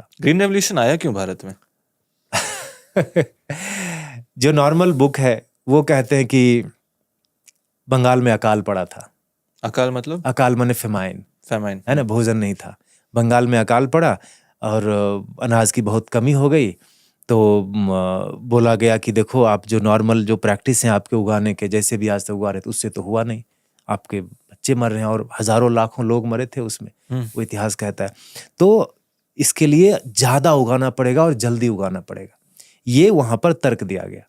था। Green revolution आया क्यों भारत में? जो नॉर्मल बुक है वो कहते हैं कि बंगाल में अकाल पड़ा था। अकाल मतलब? अकाल माने फेमाइन, फेमाइन है ना, भोजन नहीं था। बंगाल में अकाल पड़ा और अनाज की बहुत कमी हो गई। तो बोला गया कि देखो आप जो नॉर्मल जो प्रैक्टिस है आपके उगाने के, जैसे भी आज तक उगा रहे थे उससे तो हुआ नहीं, आपके बच्चे मर रहे हैं और हजारों लाखों लोग मरे थे उसमें, वो इतिहास कहता है। तो इसके लिए ज़्यादा उगाना पड़ेगा और जल्दी उगाना पड़ेगा, ये वहाँ पर तर्क दिया गया।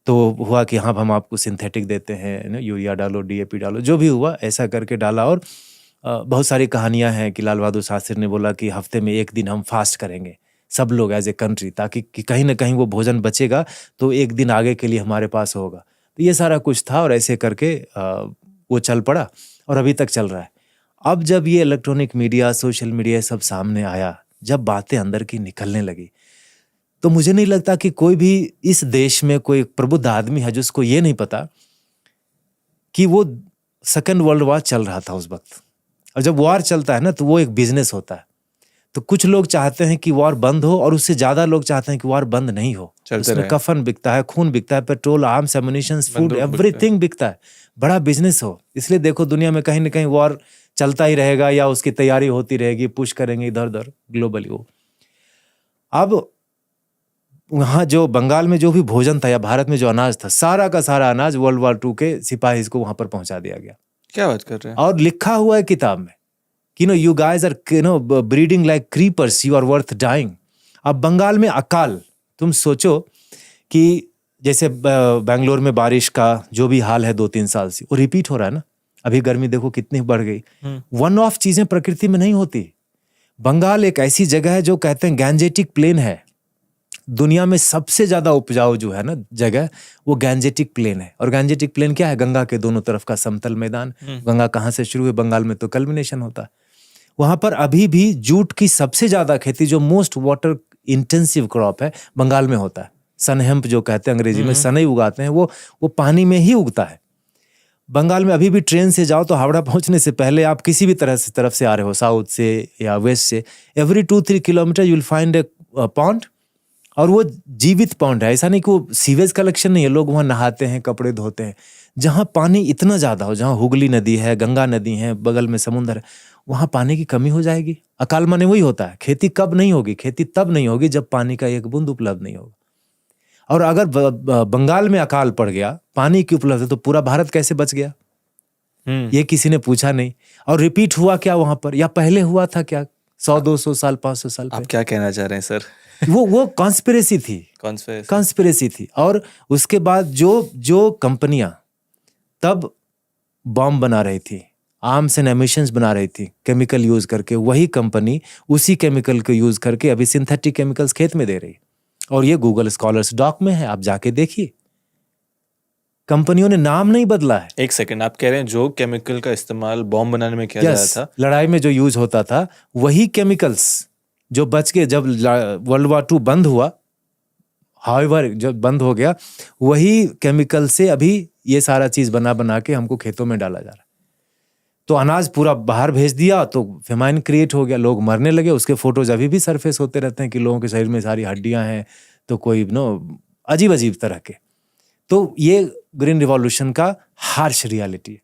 तो हुआ कि हाँ हम आपको सिंथेटिक देते हैं, यूरिया डालो, डीएपी डालो, जो भी हुआ ऐसा करके डाला। और बहुत सारी कहानियां हैं कि लाल बहादुर शास्त्री ने बोला कि हफ्ते में एक दिन हम फास्ट करेंगे सब लोग एज ए कंट्री, ताकि कि कहीं ना कहीं वो भोजन बचेगा तो एक दिन आगे के लिए हमारे पास होगा। तो ये सारा कुछ था और ऐसे करके वो चल पड़ा और अभी तक चल रहा है। अब जब ये इलेक्ट्रॉनिक मीडिया, सोशल मीडिया सब सामने आया, जब बातें अंदर की निकलने लगी, तो मुझे नहीं लगता कि कोई भी इस देश में कोई प्रबुद्ध आदमी है जिसको ये नहीं पता कि वो सेकेंड वर्ल्ड वॉर चल रहा था उस वक्त। और जब वॉर चलता है ना तो वो एक बिजनेस होता है। तो कुछ लोग चाहते हैं कि वॉर बंद हो और उससे ज्यादा लोग चाहते हैं कि वॉर बंद नहीं हो। उसमें कफन बिकता है, खून बिकता है, petrol, arms, ammunition, food, everything बिकता है, बड़ा बिजनेस हो। इसलिए देखो दुनिया में कहीं ना कहीं वॉर चलता ही रहेगा या उसकी तैयारी होती रहेगी, पुश करेंगे इधर उधर ग्लोबली वो। अब वहाँ जो बंगाल में जो भी भोजन था या भारत में जो अनाज था, सारा का सारा अनाज वर्ल्ड वॉर 2 के सिपाही को वहां पर पहुंचा दिया गया। क्या बात कर रहे हैं? और लिखा हुआ है किताब में कि you guys are breeding like creepers, you are worth dying. अब बंगाल में अकाल, तुम सोचो कि जैसे बेंगलोर में बारिश का जो भी हाल है 2-3 साल से, वो रिपीट हो रहा है ना। अभी गर्मी देखो कितनी बढ़ गई। वन ऑफ चीजें प्रकृति में नहीं होती। बंगाल एक ऐसी जगह है जो कहते हैं गैंजेटिक प्लेन है। दुनिया में सबसे ज्यादा उपजाऊ जो है ना जगह, वो गैंजेटिक प्लेन है। और गैंजेटिक प्लेन क्या है? गंगा के दोनों तरफ का समतल मैदान। गंगा कहाँ से शुरू हुई? बंगाल में तो कल्मिनेशन होता है। वहां पर अभी भी जूट की सबसे ज्यादा खेती, जो मोस्ट वाटर इंटेंसिव क्रॉप है, बंगाल में होता है। सनहेम्प जो कहते हैं अंग्रेजी में, सनई उगाते हैं, वो पानी में ही उगता है। बंगाल में अभी भी ट्रेन से जाओ तो हावड़ा पहुंचने से पहले आप किसी भी तरफ से आ रहे हो, साउथ से या वेस्ट से, every 2-3 kilometre you will find A pond. और वो जीवित पॉन्ड है, ऐसा नहीं कि वो सीवेज कलेक्शन नहीं है। लोग वहाँ नहाते हैं, कपड़े धोते हैं। जहाँ पानी इतना ज्यादा हो, जहाँ हुगली नदी है, गंगा नदी है, बगल में समुद्र है, वहाँ पानी की कमी हो जाएगी। अकाल माने वही होता है। खेती कब नहीं होगी? खेती तब नहीं होगी जब पानी का एक बूंद उपलब्ध नहीं होगा। और अगर बंगाल में अकाल पड़ गया, पानी की उपलब्ध है, तो पूरा भारत कैसे बच गया? ये किसी ने पूछा नहीं। और रिपीट हुआ क्या वहां पर, या पहले हुआ था क्या 100-200 साल 500 साल आप क्या कहना चाह रहे हैं सर? वो कॉन्स्पिरेसी थी, कॉन्स्पिरेसी थी। और उसके बाद जो कंपनियां तब बॉम्ब बना रही थी, आर्म्स एंड एमिशंस बना रही थी केमिकल यूज करके, वही कंपनी उसी केमिकल को यूज करके अभी सिंथेटिक केमिकल्स खेत में दे रही। और ये गूगल स्कॉलर्स डॉक में है, आप जाके देखिए। कंपनियों ने नाम नहीं बदला है। एक सेकंड, आप कह रहे हैं जो केमिकल का इस्तेमाल बॉम्ब बनाने में किया जाता था, लड़ाई में जो यूज होता था, वही केमिकल्स जो बच के जब वर्ल्ड वॉर 2 बंद हुआ, हाउएवर जब बंद हो गया, वही केमिकल से अभी ये सारा चीज बना के हमको खेतों में डाला जा रहा है। तो अनाज पूरा बाहर भेज दिया तो फेमाइन क्रिएट हो गया, लोग मरने लगे। उसके फोटोज अभी भी सरफेस होते रहते हैं कि लोगों के शरीर में सारी हड्डियां हैं, तो कोई अजीब अजीब तरह के। तो ये ग्रीन रिवॉल्यूशन का हार्श रियलिटी है।